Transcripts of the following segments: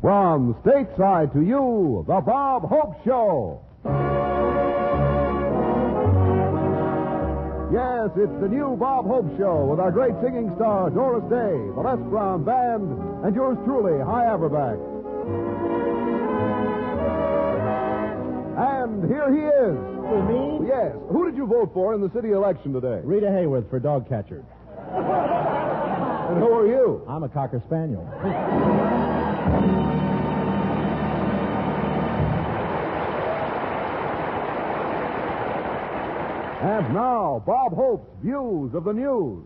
From stateside to you, the Bob Hope Show. Yes, it's the new Bob Hope Show with our great singing star, Doris Day, the Les Brown Band, and yours truly, High Averback. And here he is. Who, me? Yes. Who did you vote for in the city election today? Rita Hayworth for dog catcher. And who are you? I'm a Cocker Spaniel. And now, Bob Hope's Views of the News.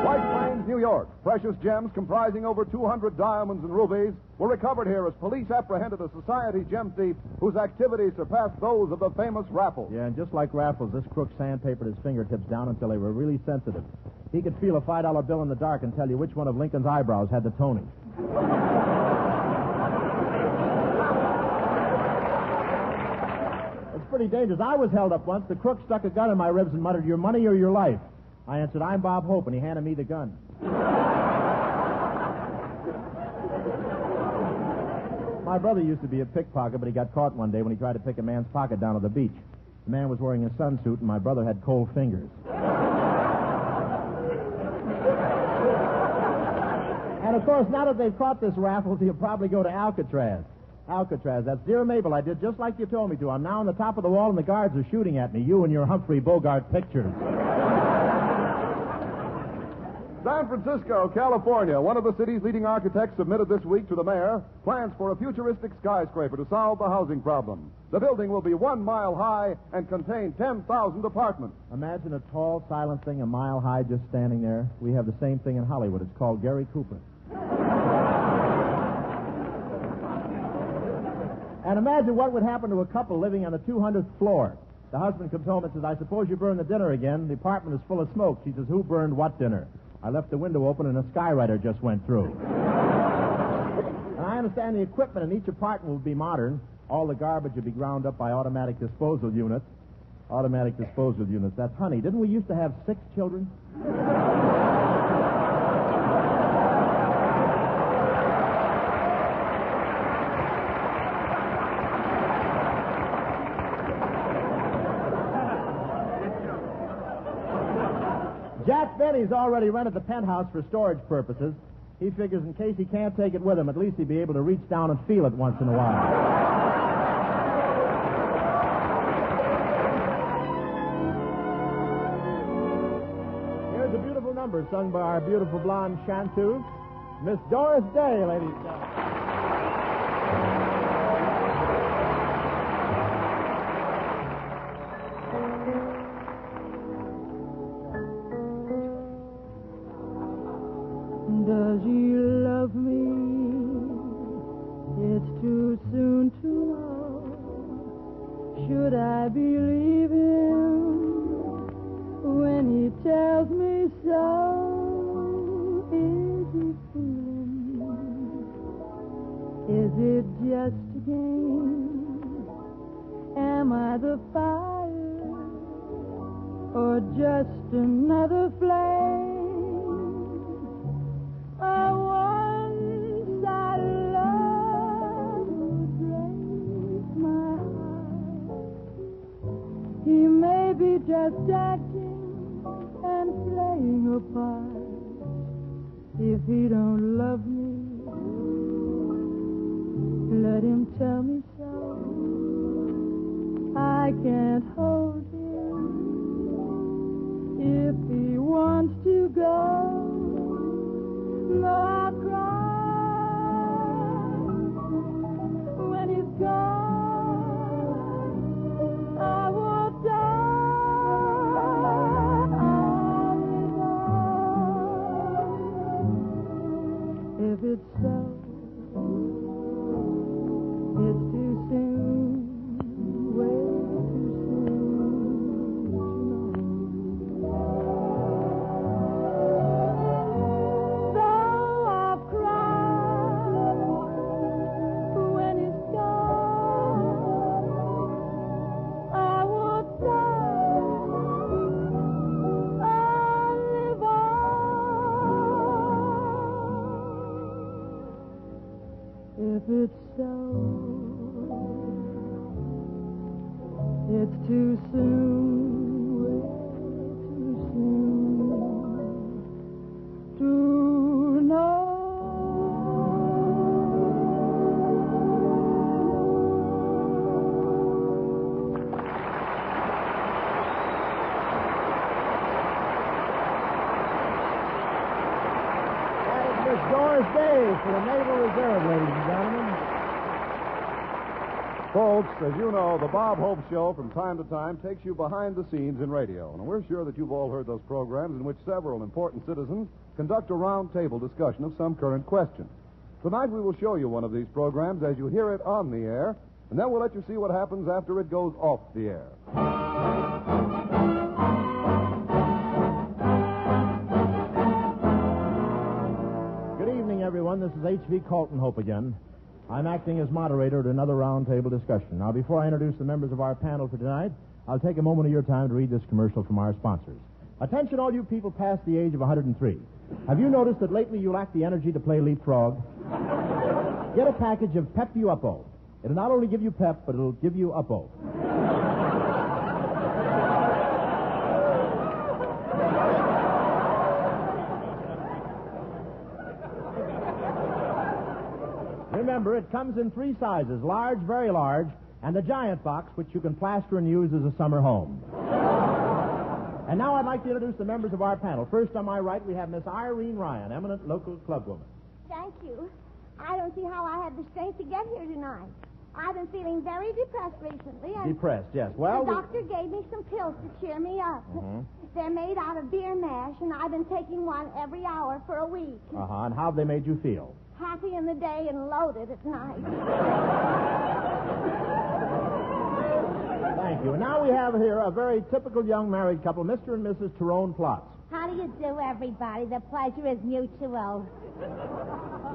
White Plains, New York. Precious gems comprising over 200 diamonds and rubies were recovered here as police apprehended a society gem thief whose activities surpassed those of the famous Raffles. Yeah, and just like Raffles, this crook sandpapered his fingertips down until they were really sensitive. He could feel a $5 bill in the dark and tell you which one of Lincoln's eyebrows had the toning. Pretty dangerous. I was held up once. The crook stuck a gun in my ribs and muttered, "Your money or your life?" I answered, "I'm Bob Hope," and he handed me the gun. My brother used to be a pickpocket, but he got caught one day when he tried to pick a man's pocket down at the beach. The man was wearing a sunsuit, and my brother had cold fingers. And, of course, now that they've caught this Raffles, he'll probably go to Alcatraz. Alcatraz. That's Dear Mabel. I did just like you told me to. I'm now on the top of the wall, and the guards are shooting at me. You and your Humphrey Bogart pictures. San Francisco, California. One of the city's leading architects submitted this week to the mayor plans for a futuristic skyscraper to solve the housing problem. The building will be 1 mile high and contain 10,000 apartments. Imagine a tall, silent thing a mile high just standing there. We have the same thing in Hollywood. It's called Gary Cooper. And imagine what would happen to a couple living on the 200th floor. The husband comes home and says, "I suppose you burned the dinner again. The apartment is full of smoke." She says, "Who burned what dinner?" "I left the window open and a skywriter just went through." And I understand the equipment in each apartment will be modern. All the garbage will be ground up by automatic disposal units. Automatic disposal units. That's honey. Didn't we used to have 6 children? Jack Benny's already rented the penthouse for storage purposes. He figures in case he can't take it with him, at least he'll be able to reach down and feel it once in a while. Here's a beautiful number sung by our beautiful blonde chanteuse, Miss Doris Day, ladies and gentlemen. Does he love me? It's too soon to know. Should I believe him when he tells me so? Is he fooling? Is it just a game? Am I the fire or just another flame? A one-sided love would break my heart. He may be just acting and playing a part. If he don't love me, let him tell me so. I can't hold him if he wants to go. No, I'll cry when he's gone. I won't die. I'll live on. If it's so, it's too soon. Way too soon. if it's so, it's too soon, way too soon to know. For the Naval Reserve, ladies and gentlemen. Folks, as you know, the Bob Hope Show from time to time takes you behind the scenes in radio. And we're sure that you've all heard those programs in which several important citizens conduct a round-table discussion of some current question. Tonight we will show you one of these programs as you hear it on the air, and then we'll let you see what happens after it goes off the air. Everyone, this is H.V. Colton Hope again. I'm acting as moderator at another roundtable discussion. Now, before I introduce the members of our panel for tonight, I'll take a moment of your time to read this commercial from our sponsors. Attention, all you people past the age of 103. Have you noticed that lately you lack the energy to play leapfrog? Get a package of Pep You Uppo. It'll not only give you pep, but it'll give you Uppo. Remember, it comes in 3 sizes, large, very large, and the giant box, which you can plaster and use as a summer home. And now I'd like to introduce the members of our panel. First, on my right, we have Miss Irene Ryan, eminent local clubwoman. Thank you. I don't see how I had the strength to get here tonight. I've been feeling very depressed recently. And Depressed, yes. Well, the doctor gave me some pills to cheer me up. Mm-hmm. They're made out of beer mash, and I've been taking one every hour for a week. And how have they made you feel? Happy in the day and loaded at night. Thank you. And now we have here a very typical young married couple, Mr. and Mrs. Tyrone Plotz. How do you do, everybody? The pleasure is mutual.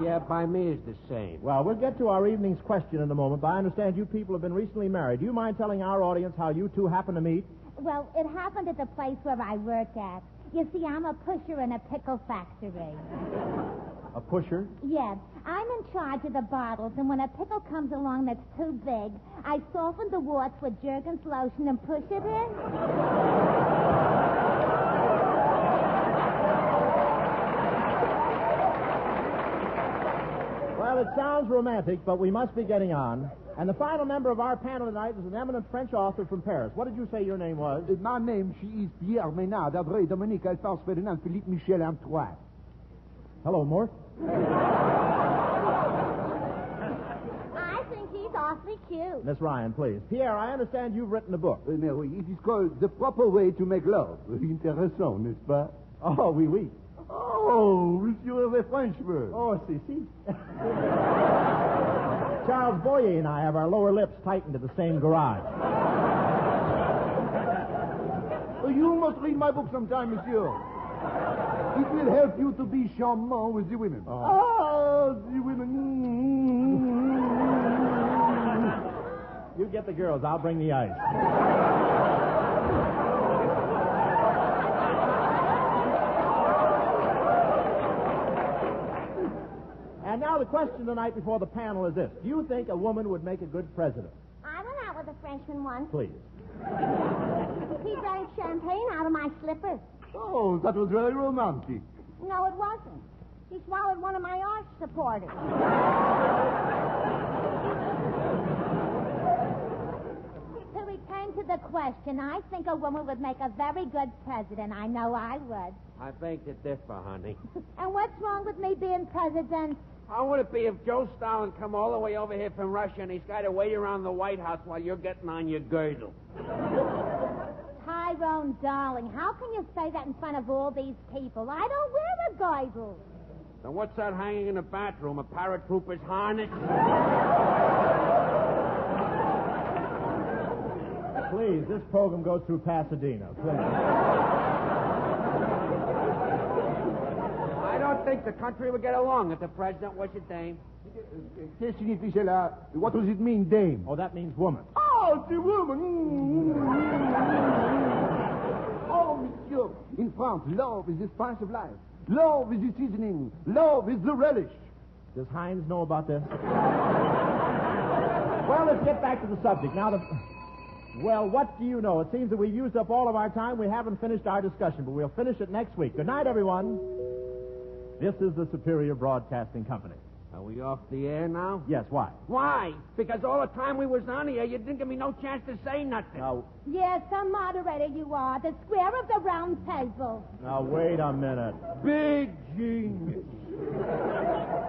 Yeah, by me is the same. Well, we'll get to our evening's question in a moment, but I understand you people have been recently married. Do you mind telling our audience how you two happened to meet? Well, it happened at the place where I work at. You see, I'm a pusher in a pickle factory. A pusher? Yes. I'm in charge of the bottles, and when a pickle comes along that's too big, I soften the warts with Jergens lotion and push it in. Well, it sounds romantic, but we must be getting on. And the final member of our panel tonight is an eminent French author from Paris. What did you say your name was? My name, she is Pierre Ménard, André, Dominique, Alphonse, Ferdinand, Philippe, Michel, Antoine. Hello, Mort. I think he's awfully cute. Miss Ryan, please. Pierre, I understand you've written a book. Mais oui, it is called The Proper Way to Make Love. Intéressant, n'est-ce pas? Oh, oui, oui. Oh, monsieur the Frenchman. Oh, si. Charles Boyer and I have our lower lips tightened at the same garage. You must read my book sometime, monsieur. It will help you to be charmant with the women. Oh. The women. You get the girls. I'll bring the ice. And now the question tonight before the panel is this. Do you think a woman would make a good president? I went out with a Frenchman once. Please. He drank champagne out of my slippers. Oh, that was very romantic. No, it wasn't. He swallowed one of my arch supporters. To return to the question, I think a woman would make a very good president. I know I would. I beg to differ, honey. And what's wrong with me being president? How would it be if Joe Stalin come all the way over here from Russia and he's got to wait around the White House while you're getting on your girdle? Tyrone, darling, how can you say that in front of all these people? I don't wear a girdle. Then what's that hanging in the bathroom? A paratrooper's harness? Please, this program goes through Pasadena. Please. I don't think the country would get along if the president was a dame. Qu'est-ce que signifie cela? What does it mean, dame? Oh, that means woman. Oh, the woman. Oh, monsieur. In France, love is the spice of life. Love is the seasoning. Love is the relish. Does Hines know about this? Well, let's get back to the subject. Now, well, what do you know? It seems that we've used up all of our time. We haven't finished our discussion, but we'll finish it next week. Good night, everyone. This is the Superior Broadcasting Company. Are we off the air now? Yes, why? Why? Because all the time we was on here, you didn't give me no chance to say nothing. Yes, some moderator you are. The square of the round table. Now, wait a minute. Big genius.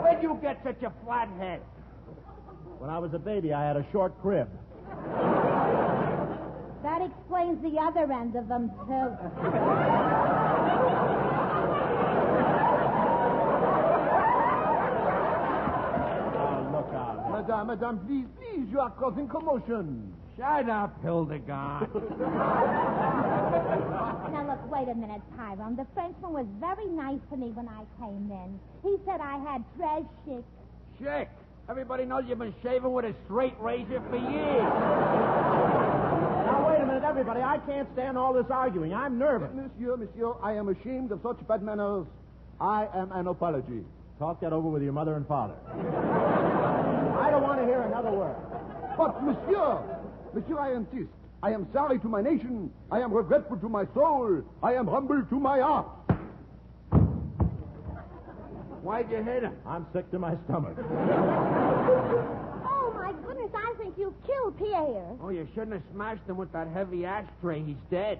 Where'd you get such a flat head? When I was a baby, I had a short crib. That explains the other end of them, too. Madame, please, you are causing commotion. Shut up, Hildegard. Now, look, wait a minute, Tyrone. The Frenchman was very nice to me when I came in. He said I had très chic. Chic? Everybody knows you've been shaving with a straight razor for years. Now, wait a minute, everybody. I can't stand all this arguing. I'm nervous. Monsieur, I am ashamed of such bad manners. I am an apology. Talk that over with your mother and father. I don't want to hear another word. But, monsieur, I insist. I am sorry to my nation. I am regretful to my soul. I am humble to my art. Why'd you hit him? I'm sick to my stomach. Oh, my goodness, I think you killed Pierre. Oh, you shouldn't have smashed him with that heavy ashtray. He's dead.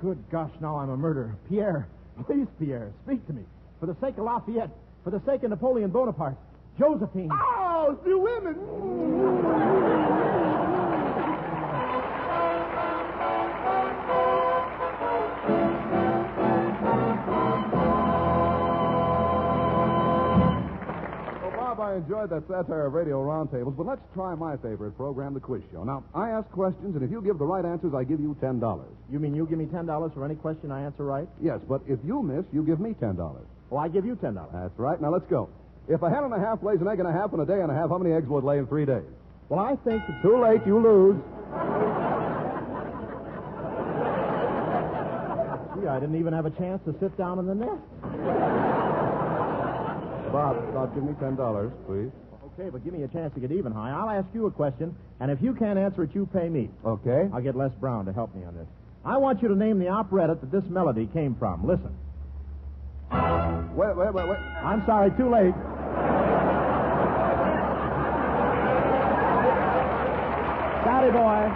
Good gosh, now I'm a murderer. Pierre, please, Pierre, speak to me. For the sake of Lafayette, for the sake of Napoleon Bonaparte, Josephine. Oh, the women! Bob, I enjoyed that satire of radio roundtables, but let's try my favorite program, the quiz show. Now, I ask questions, and if you give the right answers, I give you $10. You mean you give me $10 for any question I answer right? Yes, but if you miss, you give me $10. Well, I give you $10. That's right. Now, let's go. If a hen and a half lays an egg and a half in a day and a half, how many eggs will it lay in 3 days? Well, I think... Too late, you lose. Gee, I didn't even have a chance to sit down in the nest. Bob, give me $10, please. Okay, but give me a chance to get even high. I'll ask you a question, and if you can't answer it, you pay me. Okay. I'll get Les Brown to help me on this. I want you to name the operetta that this melody came from. Listen. Wait. I'm sorry, too late. Sorry, boy.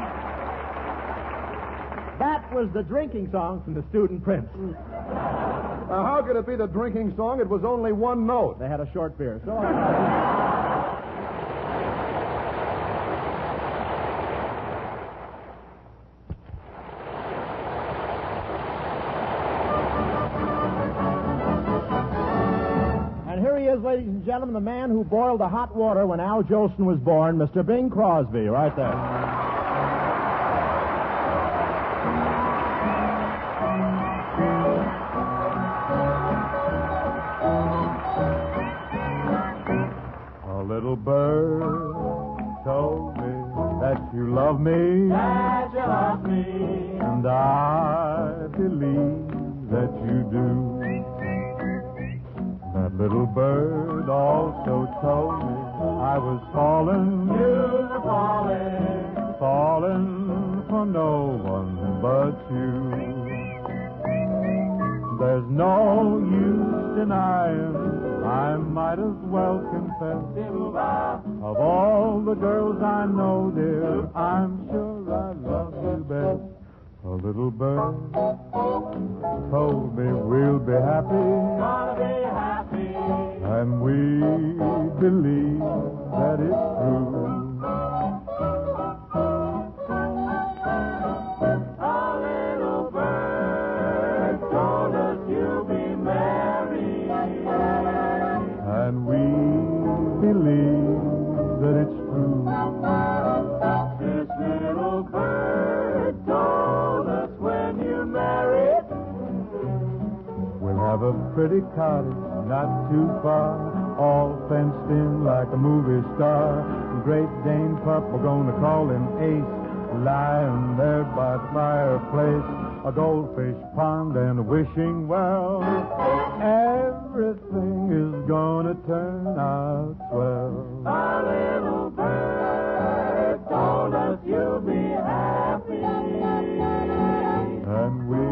That was the drinking song from the Student Prince. Now, how could it be the drinking song? It was only one note. They had a short beer. So And here he is, ladies and gentlemen, the man who boiled the hot water when Al Jolson was born, Mr. Bing Crosby, right there. Little bird told me that you love me, and I believe that you do. That little bird also told me I was falling, falling for no one but you. There's no use denying, I might as well confess, of all the girls I know, dear, I'm sure I love you best. A little bird told me we'll be happy, and we believe that it's true. And we believe that it's true. This little bird told us when you're married, we'll have a pretty cottage not too far, all fenced in like a movie star. Great Dane pup, we're gonna call him Ace, lying there by the fireplace, a goldfish pond and a wishing well. Everything is gonna turn out swell. A little bird told us you'll be happy. And we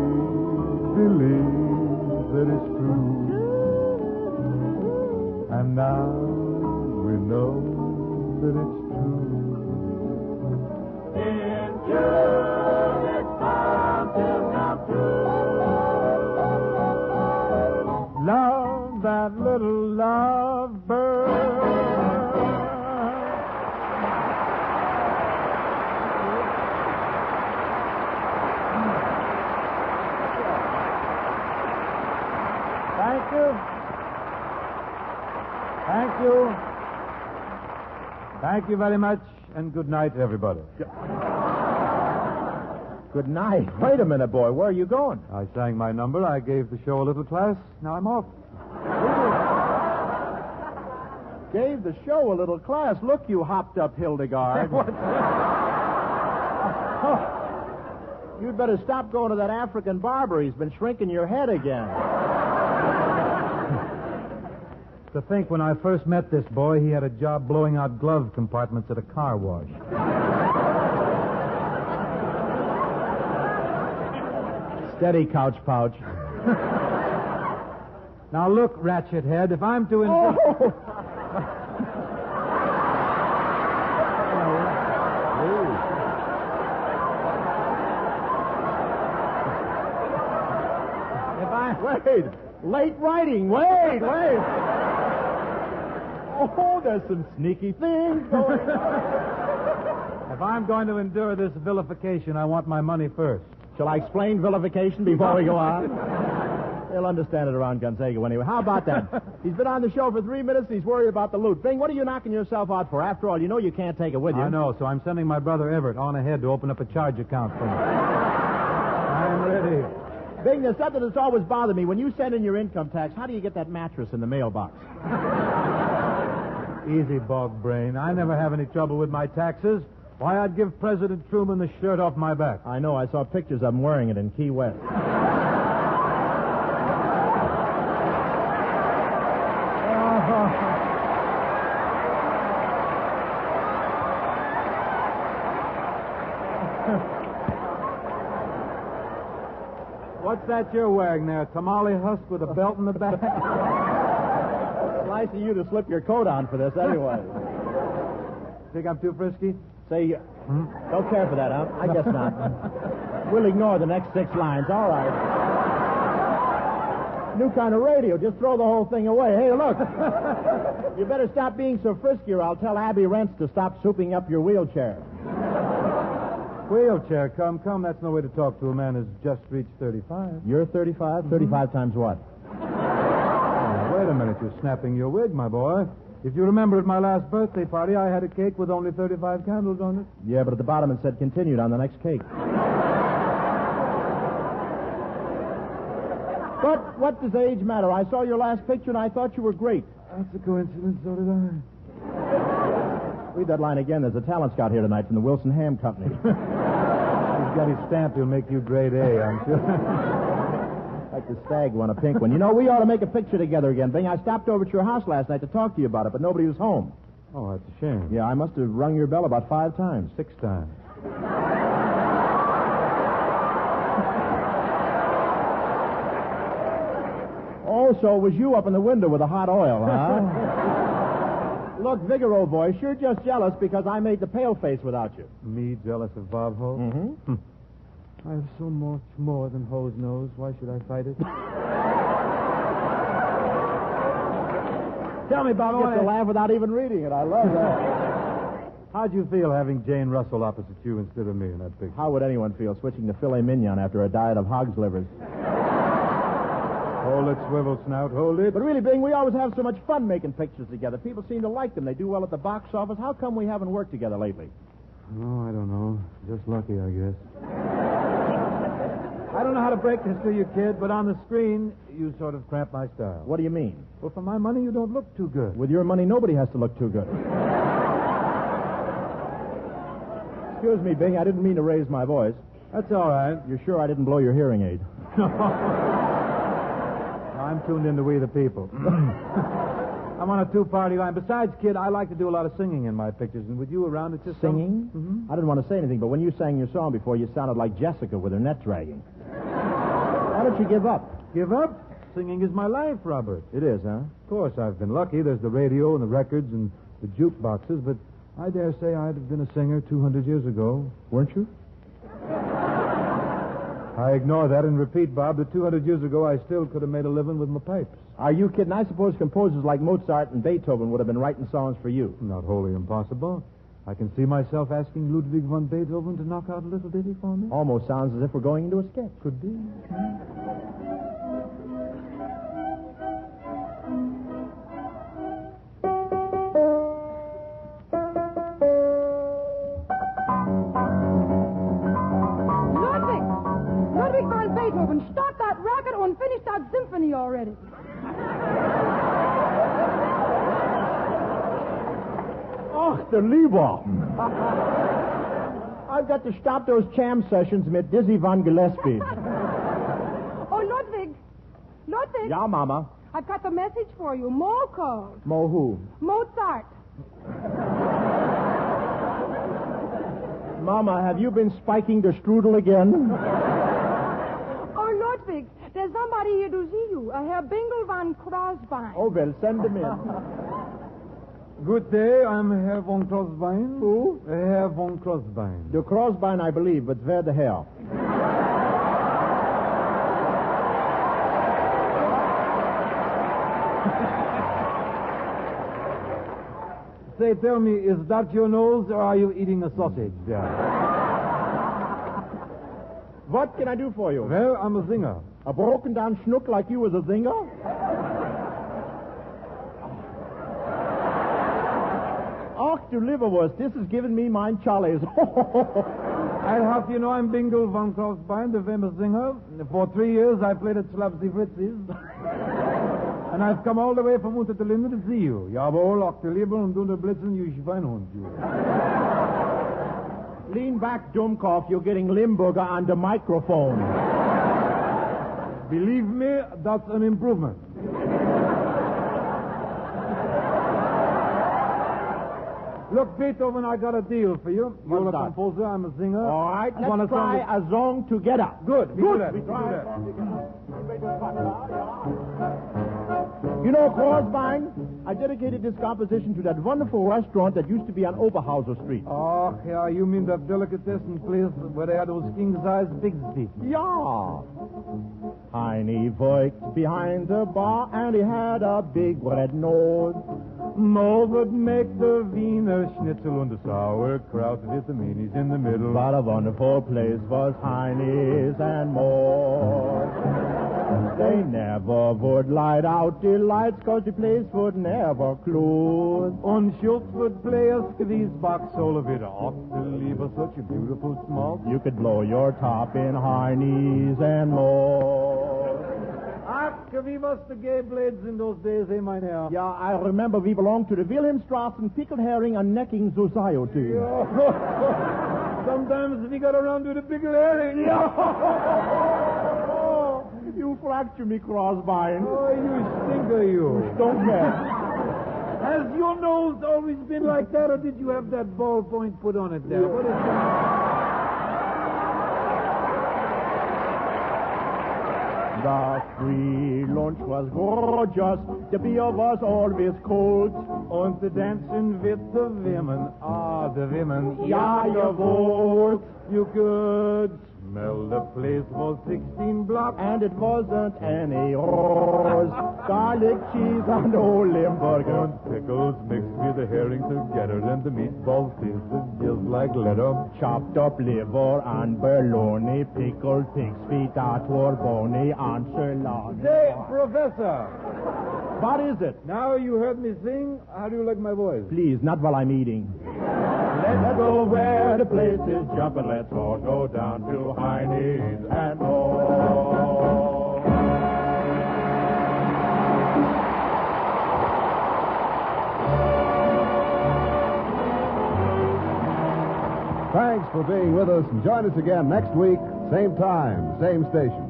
believe that it's true. And now we know that it's true. In June, it's bound to come true. Love that little lovebird. Thank you. Thank you. Thank you very much, and good night, everybody. Good night. Wait a minute, boy. Where are you going? I sang my number. I gave the show a little class. Now I'm off. Gave the show a little class. Look, you hopped up Hildegard. You'd better stop going to that African barber. He's been shrinking your head again. To think when I first met this boy, he had a job blowing out glove compartments at a car wash. Steady, couch pouch. Now look, ratchet head, if I'm to... Wait. Late writing. Wait. Oh, there's some sneaky things going on. If I'm going to endure this vilification, I want my money first. Shall I explain vilification before we go on? They'll understand it around Gonzaga anyway. How about that? He's been on the show for 3 minutes and he's worried about the loot. Bing, what are you knocking yourself out for? After all, you know you can't take it with you. I know, so I'm sending my brother Everett on ahead to open up a charge account for me. I'm ready. Bing, there's something that's always bothered me. When you send in your income tax, how do you get that mattress in the mailbox? Easy, bog brain. I never have any trouble with my taxes. Why, I'd give President Truman the shirt off my back. I know. I saw pictures of him wearing it in Key West. What's that you're wearing there? Tamale husk with a belt in the back? It's nice of you to slip your coat on for this anyway. Think I'm too frisky? Say, don't care for that, huh? I guess not. We'll ignore the next 6 lines. All right. New kind of radio. Just throw the whole thing away. Hey, look. You better stop being so frisky or I'll tell Abby Rents to stop souping up your wheelchair. Wheelchair, come. That's no way to talk to a man who's just reached 35. You're 35? 35 times what? Oh, wait a minute. You're snapping your wig, my boy. If you remember at my last birthday party, I had a cake with only 35 candles on it. Yeah, but at the bottom it said continued on the next cake. But what does age matter? I saw your last picture and I thought you were great. That's a coincidence, so did I. Read that line again. There's a talent scout here tonight from the Wilson Ham Company. He's got his stamp. He'll make you grade A, I'm sure. Like the stag one, a pink one. You know, we ought to make a picture together again, Bing. I stopped over at your house last night to talk to you about it, but nobody was home. Oh, that's a shame. Yeah, I must have rung your bell about 5 times. 6 times. Oh, so it was you up in the window with the hot oil, huh? Look, Vigor, old boy, sure just jealous because I made the pale face without you. Me jealous of Bob Hope? Mm-hmm. I have so much more than Ho's nose. Why should I fight it? Tell me, Bob, I get to laugh without even reading it. I love that. How'd you feel having Jane Russell opposite you instead of me in that picture? How would anyone feel switching to filet mignon after a diet of hog's livers? Hold it, swivel snout, hold it. But really, Bing, we always have so much fun making pictures together. People seem to like them. They do well at the box office. How come we haven't worked together lately? Oh, I don't know. Just lucky, I guess. I don't know how to break this to you, kid, but on the screen, you sort of cramp my style. What do you mean? Well, for my money, you don't look too good. With your money, nobody has to look too good. Excuse me, Bing. I didn't mean to raise my voice. That's all right. You're sure I didn't blow your hearing aid? I I'm tuned into We the People. I'm on a two-party line. Besides, kid, I like to do a lot of singing in my pictures. And with you around, it's just Singing? Mm-hmm. I didn't want to say anything, but when you sang your song before, you sounded like Jessica with her net dragging. Why don't you give up? Give up? Singing is my life, Robert. It is, huh? Of course, I've been lucky. There's the radio and the records and the jukeboxes, but I dare say I'd have been a singer 200 years ago. Weren't you? I ignore that and repeat, Bob, that 200 years ago I still could have made a living with my pipes. Are you kidding? I suppose composers like Mozart and Beethoven would have been writing songs for you. Not wholly impossible. I can see myself asking Ludwig von Beethoven to knock out a little ditty for me. Almost sounds as if we're going into a sketch. Could be. Ludwig von Beethoven, stop that racket and finish that symphony already. Ach, der Lieber. I've got to stop those jam sessions mit Dizzy von Gillespie. Oh, Ludwig. Ludwig. Ja, Mama. I've got the message for you. Mo called. Mo who? Mozart. Mama, have you been spiking the strudel again? Oh, Ludwig, there's somebody here to see you. Herr Bingle von Crosby. Oh, well, send him in. Good day, I'm Herr von Crosbein. Who? Herr von Crosbein. The Crosby, I believe, but where the hell? Say, tell me, is that your nose or are you eating a sausage? Yeah. What can I do for you? Well, I'm a singer. A broken down schnook like you is a singer? Ach, du Liverwurst, this is giving me mine Charlie's. I'll have you know I'm Bingle von Crosbein, the famous singer. For 3 years I played at Slapsy Fritzies. And I've come all the way from Unter der Linde to see you. Jawohl, auch der Lieber und unter Blitzen, you Schweinhund, you. Lean back, Dummkopf, you're getting Limburger on the microphone. Believe me, that's an improvement. Look, Beethoven, I got a deal for you. You're a composer, I'm a singer. All right, let's try a song together. Good. We do that. You know, Crosby, I dedicated this composition to that wonderful restaurant that used to be on Oberhauser Street. Oh, yeah, you mean that delicatessen place where they had those king-size pigs' teeth? Yeah. Heine worked behind the bar and he had a big red nose. Mo would make the Wiener Schnitzel and the sauerkraut with the meanies in the middle. What a wonderful place was Heine's and more. They never would light out the lights 'cause the place would never close. Und Schultz would play a squeeze box solo with a lieber such a beautiful small. You could blow your top in Heine's and more. Ach, wie was the gay blades in those days, eh, mein Herr? Yeah, I remember we belonged to the Wilhelmstrassen Pickled Herring and Necking Society. Sometimes we got around to the pickled herring. Oh, you fracture me, Crosby. Oh, you stinker, you. Don't care. Has your nose always been like that, or did you have that ballpoint put on it there? What is that? The free lunch was gorgeous. The beer was always cold. Und the dancing with the women. Ah, the women. Ja, jawohl. You could smell the place was 16 blocks. And it wasn't any rose. Garlic cheese and old Limburger. And pickles mixed with the herring together. And the meatballs tasted just like leather. Chopped up liver and bologna. Pickled pig's feet that were bony and sirloin. Say, Professor. What is it? Now you heard me sing. How do you like my voice? Please, not while I'm eating. Let's go where the place is jumping. Let's all go down to Heine's and more. Thanks for being with us, and join us again next week, same time, same station.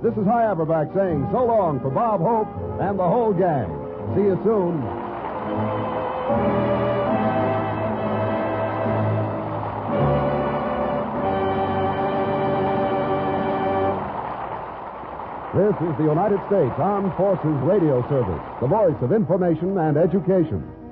This is Hy Averback saying so long for Bob Hope and the whole gang. See you soon. This is the United States Armed Forces Radio Service, the voice of information and education.